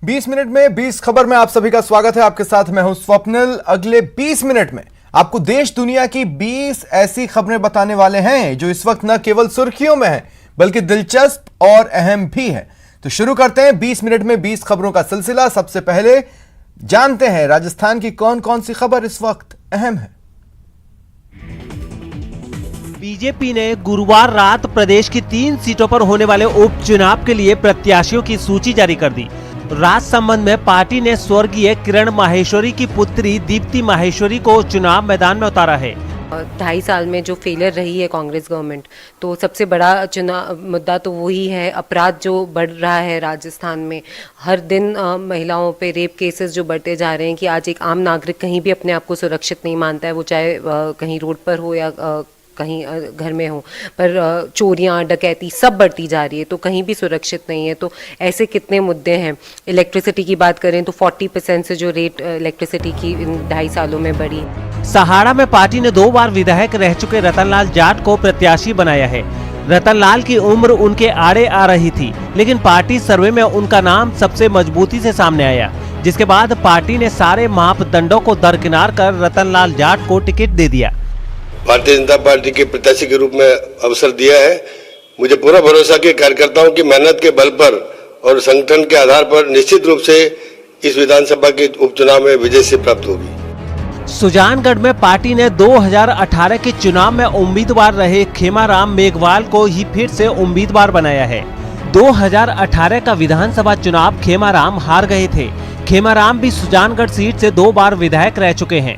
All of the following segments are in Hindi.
20 मिनट में 20 खबर में आप सभी का स्वागत है। आपके साथ मैं हूं स्वप्निल। अगले 20 मिनट में आपको देश दुनिया की 20 ऐसी खबरें बताने वाले हैं जो इस वक्त न केवल सुर्खियों में हैं बल्कि दिलचस्प और अहम भी है। तो शुरू करते हैं 20 मिनट में 20 खबरों का सिलसिला। सबसे पहले जानते हैं राजस्थान की कौन कौन सी खबर इस वक्त अहम है। बीजेपी ने गुरुवार रात प्रदेश की 3 सीटों पर होने वाले उपचुनाव के लिए प्रत्याशियों की सूची जारी कर दी। राजसमंद में पार्टी ने स्वर्गीय किरण माहेश्वरी की पुत्री दीप्ति माहेश्वरी को चुनाव मैदान में उतारा है। 2.5 साल में जो फेलियर रही है कांग्रेस गवर्नमेंट, तो सबसे बड़ा चुनाव मुद्दा तो वही है। अपराध जो बढ़ रहा है राजस्थान में, हर दिन महिलाओं पे रेप केसेस जो बढ़ते जा रहे हैं कि आज एक आम नागरिक कहीं भी अपने आप को सुरक्षित नहीं मानता है, वो चाहे कहीं रोड पर हो या कहीं घर में हो, पर चोरियां डकैती सब बढ़ती जा रही है, तो कहीं भी सुरक्षित नहीं है। तो ऐसे कितने मुद्दे हैं। इलेक्ट्रिसिटी की बात करें तो 40% से जो रेट इलेक्ट्रिसिटी की इन 2.5 सालों में बढ़ी। सहाड़ा में पार्टी ने 2 बार विधायक रह चुके रतनलाल जाट को प्रत्याशी बनाया है। रतनलाल की उम्र उनके आड़े आ रही थी, लेकिन पार्टी सर्वे में उनका नाम सबसे मजबूती से सामने आया, जिसके बाद पार्टी ने सारे मापदंडों को दरकिनार कर रतनलाल जाट को टिकट दे दिया। भारतीय जनता पार्टी के प्रत्याशी के रूप में अवसर दिया है। मुझे पूरा भरोसा कि कार्यकर्ताओं की मेहनत के बल पर और संगठन के आधार पर निश्चित रूप से इस विधानसभा के उपचुनाव में विजय से प्राप्त होगी। सुजानगढ़ में पार्टी ने 2018 के चुनाव में उम्मीदवार रहे खेमाराम मेघवाल को ही फिर से उम्मीदवार बनाया है। 2018 का विधानसभा चुनाव खेमाराम हार गए थे। खेमाराम भी सुजानगढ़ सीट से 2 बार विधायक रह चुके हैं।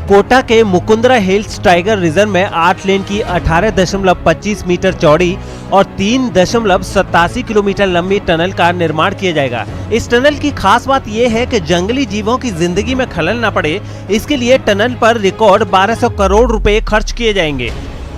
कोटा के मुकुंदरा हिल्स टाइगर रिजर्व में 8 लेन की 18.25 मीटर चौड़ी और 3.87 किलोमीटर लंबी टनल का निर्माण किया जाएगा। इस टनल की खास बात यह है कि जंगली जीवों की जिंदगी में खलल न पड़े, इसके लिए टनल पर रिकॉर्ड 1200 करोड़ रुपए खर्च किए जाएंगे।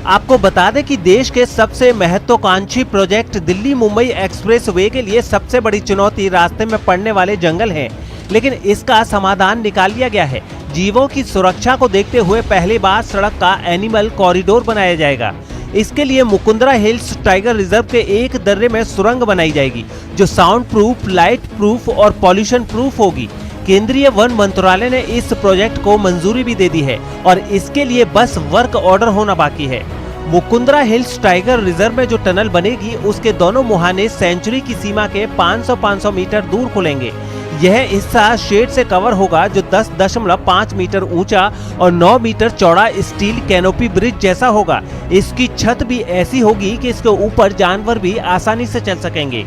आपको बता दें कि देश के सबसे महत्वाकांक्षी project Delhi Mumbai express way के लिए सबसे बड़ी चुनौती रास्ते में पड़ने वाले जंगल है, लेकिन इसका समाधान निकाल लिया गया है। जीवों की सुरक्षा को देखते हुए पहली बार सड़क का एनिमल कॉरिडोर बनाया जाएगा। इसके लिए मुकुंदरा हिल्स टाइगर रिजर्व के एक दर्रे में सुरंग बनाई जाएगी, जो साउंड प्रूफ, लाइट प्रूफ और पॉल्यूशन प्रूफ होगी। केंद्रीय वन मंत्रालय ने इस प्रोजेक्ट को मंजूरी भी दे दी है और इसके लिए बस वर्क ऑर्डर होना बाकी है। मुकुंदरा हिल्स टाइगर रिजर्व में जो टनल बनेगी, उसके दोनों मुहाने सेंचुरी की सीमा के 500 मीटर दूर खुलेंगे। यह हिस्सा शेड से कवर होगा, जो 10.5 मीटर ऊंचा और 9 मीटर चौड़ा स्टील कैनोपी ब्रिज जैसा होगा। इसकी छत भी ऐसी होगी कि इसके ऊपर जानवर भी आसानी से चल सकेंगे।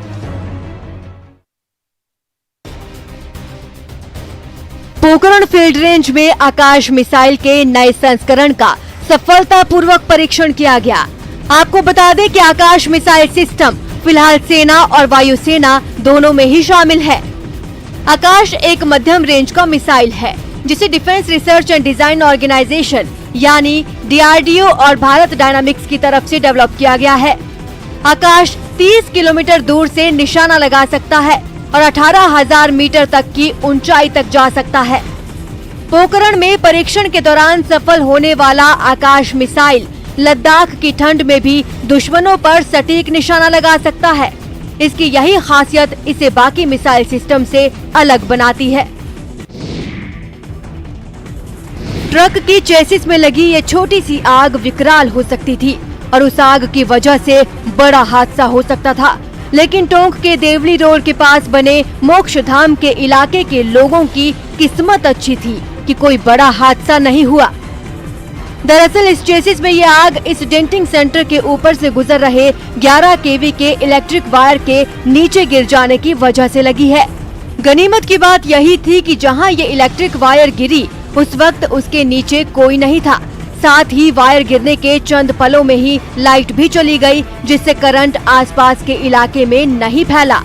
पोखरण फील्ड रेंज में आकाश मिसाइल के नए संस्करण का सफलतापूर्वक परीक्षण किया गया। आपको बता दें कि आकाश मिसाइल सिस्टम फिलहाल सेना और वायुसेना दोनों में ही शामिल है। आकाश एक मध्यम रेंज का मिसाइल है, जिसे defence research and design organisation यानी DRDO और भारत डायनामिक्स की तरफ से डेवलप किया गया है। आकाश 30 किलोमीटर दूर से निशाना लगा सकता है और 18,000 मीटर तक की ऊंचाई तक जा सकता है। पोखरण में परीक्षण के दौरान सफल होने वाला आकाश मिसाइल लद्दाख की ठंड में भी दुश्मनों पर सटीक निशाना लगा सकता है। इसकी यही खासियत इसे बाकी मिसाइल सिस्टम से अलग बनाती है। ट्रक की चेसिस में लगी ये छोटी सी आग विकराल हो सकती थी और उस आग की वजह से बड़ा हादसा हो सकता था, लेकिन टोंक के देवली रोड के पास बने मोक्षधाम के इलाके के लोगों की किस्मत अच्छी थी कि कोई बड़ा हादसा नहीं हुआ। दरअसल इस चेसिस में ये आग इस डेंटिंग सेंटर के ऊपर से गुजर रहे 11 kV के इलेक्ट्रिक वायर के नीचे गिर जाने की वजह से लगी है। गनीमत की बात यही थी कि जहां ये इलेक्ट्रिक वायर गिरी, उस वक्त उसके नीचे कोई नहीं था। साथ ही वायर गिरने के चंद पलों में ही लाइट भी चली गई, जिससे करंट आसपास के इलाके में नहीं फैला।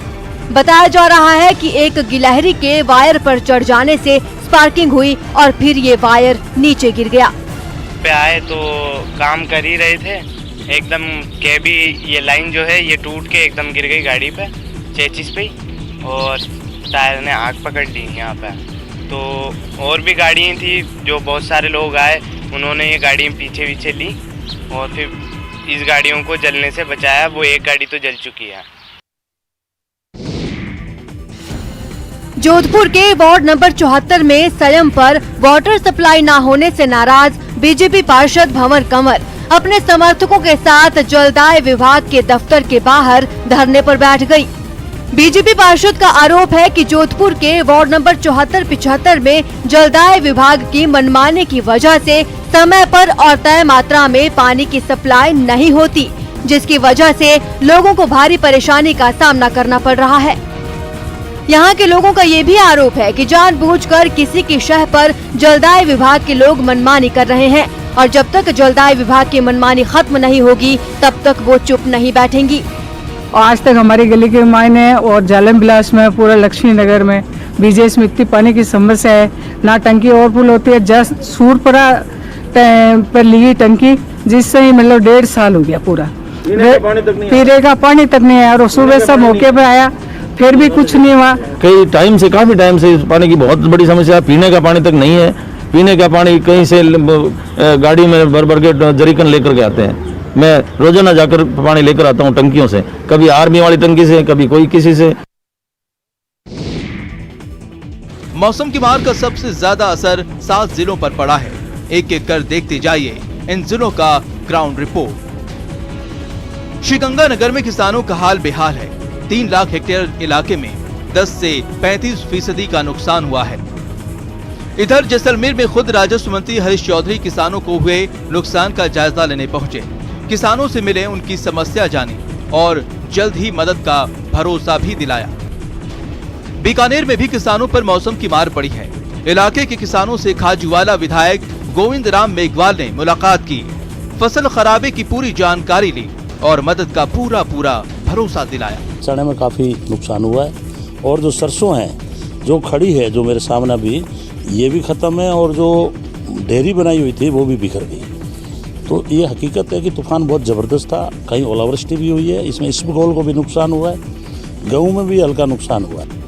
बताया जा रहा है कि एक गिलहरी के वायर पर चढ़ जाने से स्पार्किंग हुई और फिर ये वायर नीचे गिर गया। पे आए तो काम कर ही रहे थे, एकदम केबी ये लाइन जो है ये टूट के एकदम गिर गई गाड़ी पे, चेचिस पे, और टायर ने आग पकड़ ली यहाँ पे। तो और भी गाड़ियाँ थी, जो बहुत सारे लोग आए, उन्होंने ये गाड़ी पीछे ली और फिर इस गाड़ियों को जलने से बचाया। वो एक गाड़ी तो जल चुकी है। जोधपुर के वार्ड नंबर 74 में संयम पर वाटर सप्लाई न होने से नाराज बीजेपी पार्षद भंवर कंवर अपने समर्थकों के साथ जलदाय विभाग के दफ्तर के बाहर धरने पर बैठ गई। बीजेपी पार्षद का आरोप है कि जोधपुर के वार्ड नंबर 74-75 में जलदाय विभाग की मनमानी की वजह से समय पर और तय मात्रा में पानी की सप्लाई नहीं होती, जिसकी वजह से लोगों को भारी परेशानी का सामना करना पड़ रहा है। यहाँ के लोगों का ये भी आरोप है कि जानबूझकर किसी की शह पर जलदाय विभाग के लोग मनमानी कर रहे हैं और जब तक जलदाय विभाग की मनमानी खत्म नहीं होगी तब तक वो चुप नहीं बैठेंगी। आज तक हमारी गली के मायने और जालम बिलास में पूरा लक्ष्मी नगर में बीजेस में इतनी पानी की समस्या है, ना टंकी ओवरफुल होती है। जस्ट सूरपुरा पर ली टंकी, जिससे ही मतलब 1.5 साल हो गया पूरा, पीने का पानी तक नहीं है। और सुबह सब मौके पे आया फिर भी कुछ नहीं हुआ। काफी टाइम से इस पानी की बहुत बड़ी समस्या, पीने का पानी तक नहीं है। पीने का पानी कहीं से गाड़ी में भर के जरीकन लेकर के आते हैं। मैं रोजाना जाकर पानी लेकर आता हूँ टंकियों से, कभी आर्मी वाली टंकी से, कभी कोई किसी से। मौसम की मार का सबसे ज्यादा असर 7 जिलों पर पड़ा है। एक एक कर देखते जाइए इन जिलों का ग्राउंड रिपोर्ट। श्रीगंगानगर में किसानों का हाल बेहाल है। 3 लाख हेक्टेयर इलाके में 10 से 35% का नुकसान हुआ है। इधर जैसलमेर में खुद राजस्व मंत्री हरीश चौधरी किसानों को हुए नुकसान का जायजा लेने पहुंचे। किसानों से मिले, उनकी समस्या जानी और जल्द ही मदद का भरोसा भी दिलाया। बीकानेर में भी किसानों पर मौसम की मार पड़ी है। इलाके के किसानों से खाजूवाला विधायक गोविंद राम मेघवाल ने मुलाकात की, फसल खराबे की पूरी जानकारी ली और मदद का पूरा भरोसा दिलाया। चने में काफी नुकसान हुआ है और जो सरसों है जो खड़ी है, जो मेरे सामने अभी, ये भी खत्म है और जो ढेरी बनाई हुई थी वो भी बिखर गई। तो ये हकीकत है कि तूफान बहुत जबरदस्त था, कहीं ओलावृष्टि भी हुई है। इसमें इसबगोल को भी नुकसान हुआ है, गेहूं में भी हल्का नुकसान हुआ है।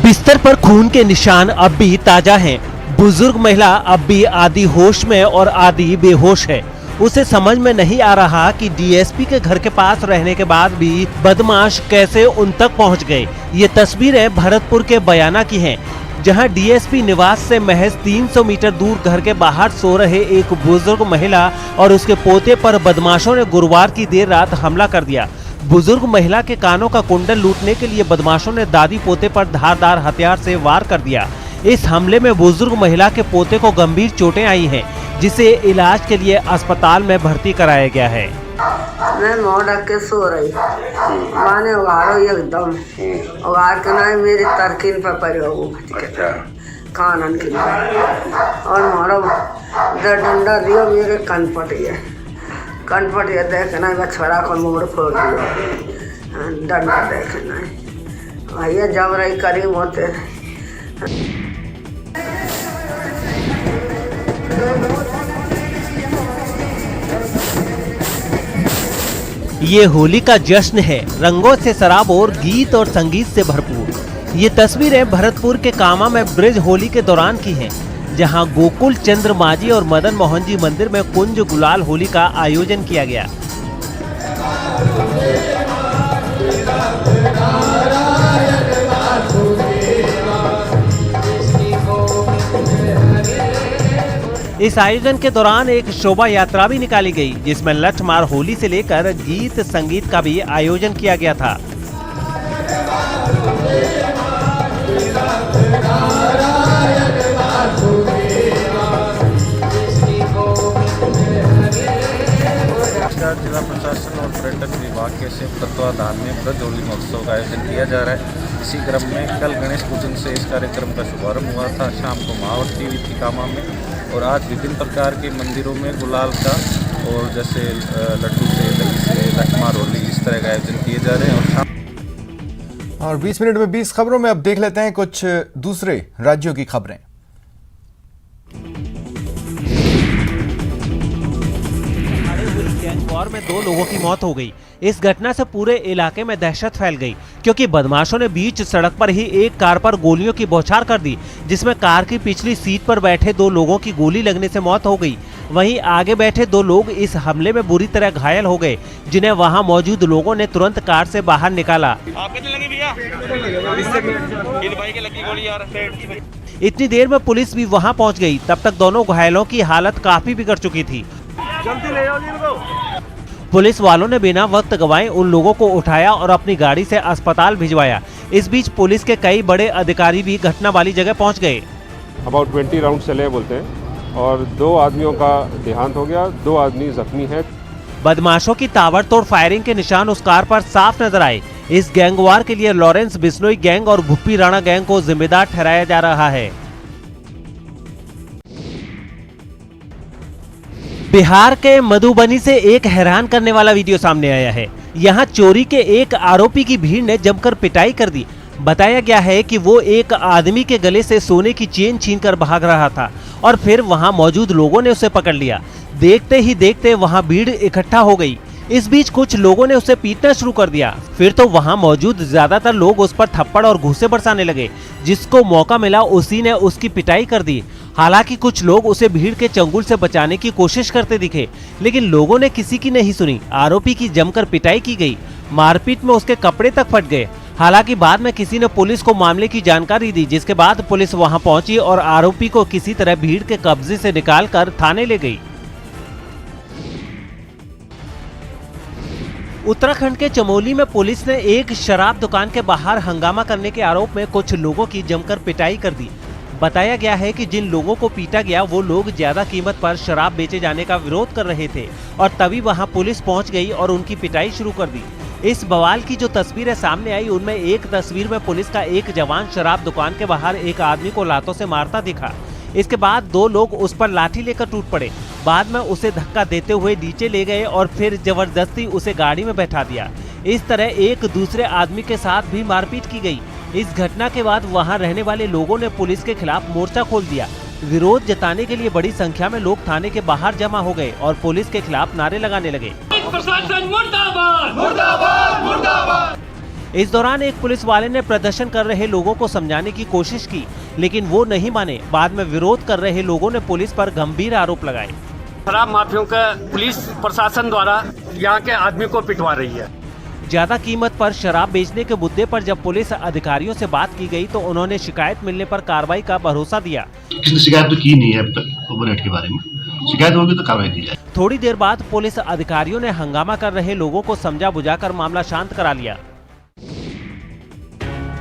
बिस्तर पर खून के निशान अब भी ताजा हैं। बुजुर्ग महिला अब भी आधी होश में और आधी बेहोश है। उसे समझ में नहीं आ रहा कि डीएसपी के घर के पास रहने के बाद भी बदमाश कैसे उन तक पहुंच गए। ये तस्वीरें भरतपुर के बयाना की हैं, जहां डीएसपी निवास से महज 300 मीटर दूर घर के बाहर सो रहे एक बुजुर्ग महिला और उसके पोते पर बदमाशों ने गुरुवार की देर रात हमला कर दिया। बुजुर्ग महिला के कानों का कुंडल लूटने के लिए बदमाशों ने दादी पोते पर धारदार हथियार से वार कर दिया। इस हमले में बुजुर्ग महिला के पोते को गंभीर चोटें आई हैं, जिसे इलाज के लिए अस्पताल में भर्ती कराया गया है। मैं मुँह ढक के सो रही, माने उगाड़ो एकदम उगाड़ के ना मेरे तरकीन पर पड़े कानन की और मारो डंडा दियो मेरे कनपटिया देखना बछड़ा को मोड़ फोड़ दियो, डंडा देखना भैया जब रही करीब होते। ये होली का जश्न है, रंगों से सराबोर, गीत और संगीत से भरपूर। ये तस्वीरें भरतपुर के कामा में ब्रिज होली के दौरान की हैं, जहां गोकुल चंद्र माजी और मदन मोहन जी मंदिर में कुंज गुलाल होली का आयोजन किया गया। इस आयोजन के दौरान एक शोभा यात्रा भी निकाली गई, जिसमें लठमार होली से लेकर गीत संगीत का भी आयोजन किया गया था। जिला प्रशासन और पर्यटन विभाग के संयुक्त तत्वाधान में ब्रज होली महोत्सव का आयोजन किया जा रहा है। इसी क्रम में कल गणेश पूजन से इस कार्यक्रम का शुभारंभ हुआ था। शाम को महाआरती हुई थी कामा में और आज विभिन्न प्रकार के मंदिरों में गुलाल का और जैसे लड्डू से, दही से, लठमार होली, इस तरह का आयोजन किए जा रहे हैं। और 20 मिनट में 20 खबरों में अब देख लेते हैं कुछ दूसरे राज्यों की खबरें। दौर में 2 लोगों की मौत हो गई। इस घटना से पूरे इलाके में दहशत फैल गई, क्योंकि बदमाशों ने बीच सड़क पर ही एक कार पर गोलियों की बौछार कर दी, जिसमें कार की पिछली सीट पर बैठे 2 लोगों की गोली लगने से मौत हो गई। वहीं आगे बैठे 2 लोग इस हमले में बुरी तरह घायल हो गए, जिन्हें वहां मौजूद लोगों ने तुरंत कार से बाहर निकाला। आप कितने लगे भैया? भाई के लगी गोली यार। इतनी देर में पुलिस भी वहां पहुंच गई। तब तक दोनों घायलों की हालत काफी बिगड़ चुकी थी। जल्दी ले जाओ इनको। पुलिस वालों ने बिना वक्त गवाए उन लोगों को उठाया और अपनी गाड़ी से अस्पताल भिजवाया। इस बीच पुलिस के कई बड़े अधिकारी भी घटना वाली जगह पहुंच गए। अबाउट 20 राउंड चले बोलते हैं और 2 आदमियों का देहांत हो गया, 2 आदमी जख्मी है। बदमाशों की ताबड़तोड़ फायरिंग के निशान उस कार पर साफ नजर आए। इस गैंगवार के लिए लॉरेंस बिश्नोई गैंग और भुप्पी राणा गैंग को जिम्मेदार ठहराया जा रहा है। बिहार के मधुबनी से एक हैरान करने वाला वीडियो सामने आया है। यहाँ चोरी के एक आरोपी की भीड़ ने जमकर पिटाई कर दी। बताया गया है कि वो एक आदमी के गले से सोने की चेन छीनकर भाग रहा था और फिर वहां मौजूद लोगों ने उसे पकड़ लिया। देखते ही देखते वहां भीड़ इकट्ठा हो गई। इस बीच कुछ लोगों ने उसे पीटना शुरू कर दिया। फिर तो वहां मौजूद ज्यादातर लोग उस पर थप्पड़ और घूंसे बरसाने लगे। जिसको मौका मिला उसी ने उसकी पिटाई कर दी। हालांकि कुछ लोग उसे भीड़ के चंगुल से बचाने की कोशिश करते दिखे, लेकिन लोगों ने किसी की नहीं सुनी। आरोपी की जमकर पिटाई की गई। मारपीट में उसके कपड़े तक फट गए। हालांकि बाद में किसी ने पुलिस को मामले की जानकारी दी, जिसके बाद पुलिस वहां पहुंची और आरोपी को किसी तरह भीड़ के कब्जे से निकालकर थाने ले गई। उत्तराखंड के चमोली में पुलिस ने एक शराब दुकान के बाहर हंगामा करने के आरोप में कुछ लोगों की जमकर पिटाई कर दी। बताया गया है कि जिन लोगों को पीटा गया वो लोग ज्यादा कीमत पर शराब बेचे जाने का विरोध कर रहे थे और तभी वहां पुलिस पहुंच गई और उनकी पिटाई शुरू कर दी। इस बवाल की जो तस्वीरें सामने आई, उनमें एक तस्वीर में पुलिस का एक जवान शराब दुकान के बाहर एक आदमी को लातों से मारता दिखा। इसके बाद 2 लोग उस पर लाठी लेकर टूट पड़े। बाद में उसे धक्का देते हुए नीचे ले गए और फिर जबरदस्ती उसे गाड़ी में बैठा दिया। इस तरह एक दूसरे आदमी के साथ भी मारपीट की गई। इस घटना के बाद वहां रहने वाले लोगों ने पुलिस के खिलाफ मोर्चा खोल दिया। विरोध जताने के लिए बड़ी संख्या में लोग थाने के बाहर जमा हो गए और पुलिस के खिलाफ नारे लगाने लगे। इस दौरान एक पुलिस वाले ने प्रदर्शन कर रहे लोगों को समझाने की कोशिश की, लेकिन वो नहीं माने। बाद में विरोध कर रहे लोगों ने पुलिस पर गंभीर आरोप लगाए। शराब माफियों का पुलिस प्रशासन द्वारा यहाँ के आदमी को पिटवा रही है। ज्यादा कीमत पर शराब बेचने के मुद्दे पर जब पुलिस अधिकारियों से बात की गई तो उन्होंने शिकायत मिलने पर कार्रवाई का भरोसा दिया। किसी शिकायत तो की नहीं है अब तक ओवररेट के बारे में। शिकायत होगी तो कार्रवाई की जाए। थोड़ी देर बाद पुलिस अधिकारियों ने हंगामा कर रहे लोगों को समझा बुझाकर मामला शांत करा लिया।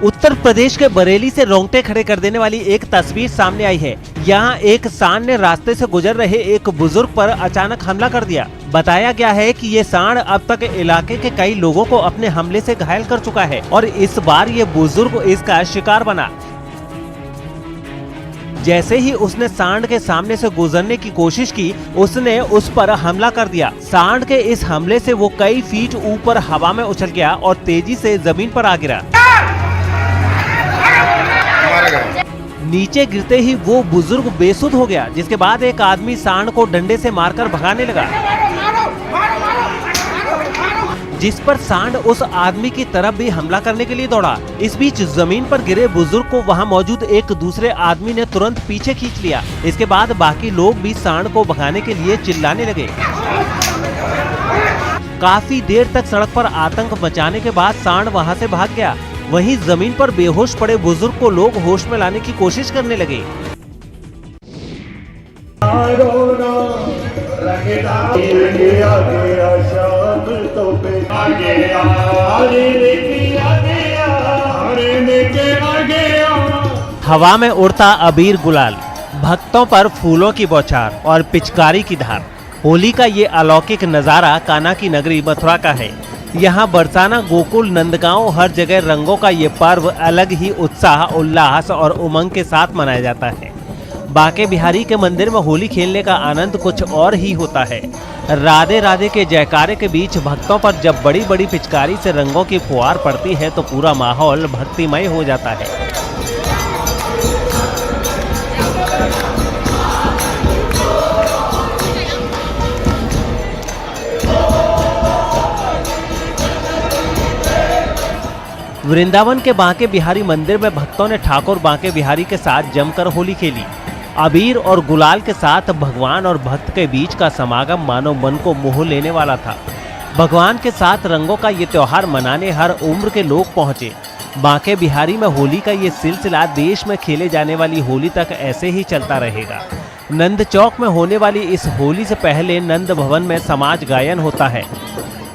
उत्तर प्रदेश के बरेली से रोंगटे खड़े कर देने वाली एक तस्वीर सामने आई है। यहाँ एक सांड ने रास्ते से गुजर रहे एक बुजुर्ग पर अचानक हमला कर दिया। बताया गया है कि ये सांड अब तक इलाके के कई लोगों को अपने हमले से घायल कर चुका है और इस बार ये बुजुर्ग इसका शिकार बना। जैसे ही उसने सांड के सामने से गुजरने की कोशिश की, उसने उस पर हमला कर दिया। सांड के इस हमले से वो कई फीट ऊपर हवा में उछल गया और तेजी से जमीन पर आ गिरा। नीचे गिरते ही वो बुजुर्ग बेसुध हो गया, जिसके बाद एक आदमी सांड को डंडे से मारकर भगाने लगा, जिस पर सांड उस आदमी की तरफ भी हमला करने के लिए दौड़ा। इस बीच जमीन पर गिरे बुजुर्ग को वहां मौजूद एक दूसरे आदमी ने तुरंत पीछे खींच लिया। इसके बाद बाकी लोग भी सांड को भगाने के लिए चिल्लाने लगे। काफी देर तक सड़क पर आतंक मचाने के बाद सांड वहां से भाग गया। वहीं जमीन पर बेहोश पड़े बुजुर्ग को लोग होश में लाने की कोशिश करने लगे। हवा में उड़ता अबीर गुलाल, भक्तों पर फूलों की बौछार और पिचकारी की धार। होली का ये अलौकिक नजारा कान्हा की नगरी मथुरा का है। यहाँ बरसाना, गोकुल, नंदगांव, हर जगह रंगों का ये पर्व अलग ही उत्साह, उल्लास और उमंग के साथ मनाया जाता है। बांके बिहारी के मंदिर में होली खेलने का आनंद कुछ और ही होता है। राधे राधे के जयकारे के बीच भक्तों पर जब बड़ी बड़ी पिचकारी से रंगों की फुहार पड़ती है तो पूरा माहौल भक्तिमय हो जाता है। वृंदावन के बांके बिहारी मंदिर में भक्तों ने ठाकुर बांके बिहारी के साथ जमकर होली खेली। अबीर और गुलाल के साथ भगवान और भक्त के बीच का समागम मानव मन को मोह लेने वाला था। भगवान के साथ रंगों का ये त्योहार मनाने हर उम्र के लोग पहुंचे। बांके बिहारी में होली का ये सिलसिला देश में खेले जाने वाली होली तक ऐसे ही चलता रहेगा। नंद चौक में होने वाली इस होली से पहले नंद भवन में समाज गायन होता है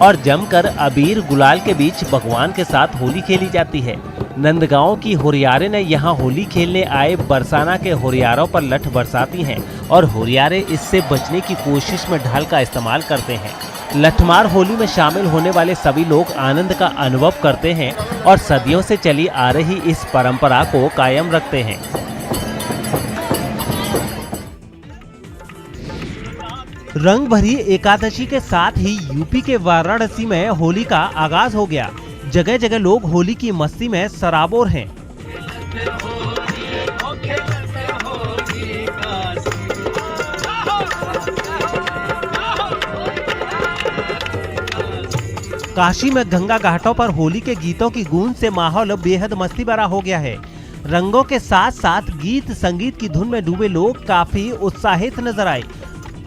और जमकर अबीर गुलाल के बीच भगवान के साथ होली खेली जाती है। नंदगांव की हुरियारे ने यहाँ होली खेलने आए बरसाना के हुरियारों पर लठ बरसाती हैं और हुरियारे इससे बचने की कोशिश में ढाल का इस्तेमाल करते हैं। लठमार होली में शामिल होने वाले सभी लोग आनंद का अनुभव करते हैं और सदियों से चली आ रही इस परंपरा को कायम रखते हैं। रंग भरी एकादशी के साथ ही यूपी के वाराणसी में होली का आगाज हो गया। जगह जगह लोग होली की मस्ती में सराबोर हैं। काशी में गंगा घाटों पर होली के गीतों की गूंज से माहौल बेहद मस्ती भरा हो गया है। रंगों के साथ साथ गीत संगीत की धुन में डूबे लोग काफी उत्साहित नजर आए।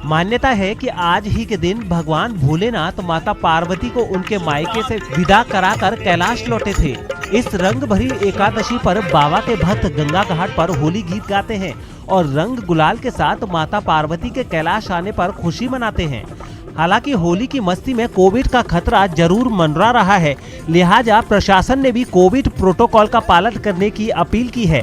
मान्यता है कि आज ही के दिन भगवान भोलेनाथ माता पार्वती को उनके मायके से विदा कराकर कैलाश लौटे थे। इस रंग भरी एकादशी पर बाबा के भक्त गंगा घाट पर होली गीत गाते हैं और रंग गुलाल के साथ माता पार्वती के कैलाश आने पर खुशी मनाते हैं। हालांकि होली की मस्ती में कोविड का खतरा जरूर मंडरा रहा है, लिहाजा प्रशासन ने भी कोविड प्रोटोकॉल का पालन करने की अपील की है।